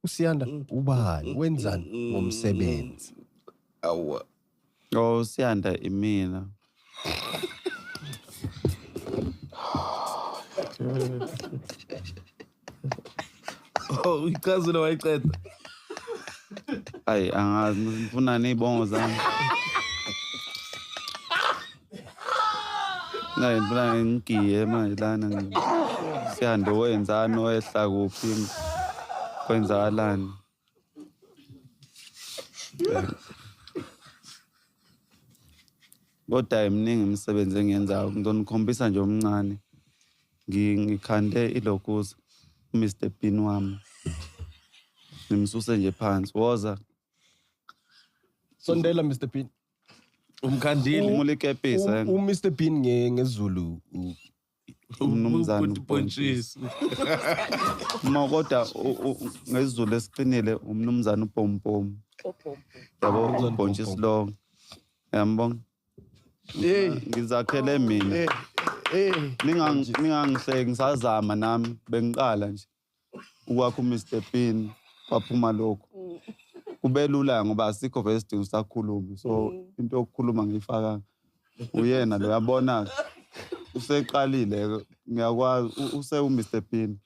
uSiyanda ubani wenzani ngomsebenzi? Awa. Oh, Siyanda imina. Oh, ichazo wayiceda. Hayi angazi ngifuna nezibongo zami. Ngaye ngifuna ngigiye manje lana. Siyanda wenzani wehla kuphi? Kwenzakalani? Kodwa eminingi imisebenzi engiyenzayo ngizonikhombisa nje omncane. Ngikhande ilokuza uMr Bean wami. Ngimsuse nje phansi woza. Sondela Mr Bean. Umkhandile umulikepisa uMr Bean ngezulu umnumzana uBhontshisi. Kodwa ngezulu esiqinile umnumzana uPompom. Yabo uBhontshisi lo. Yambonga. Ngizakhele mina. Ningangihleki ngisazama nami bengiqala nje ukwakho uMr Bean waphuma lokho. Kubelula ngoba asikho vele isidingo sakhuluma so into yokukhuluma ngiyifaka uyena lo yabona useqalile ngiyakwazi uMr Bean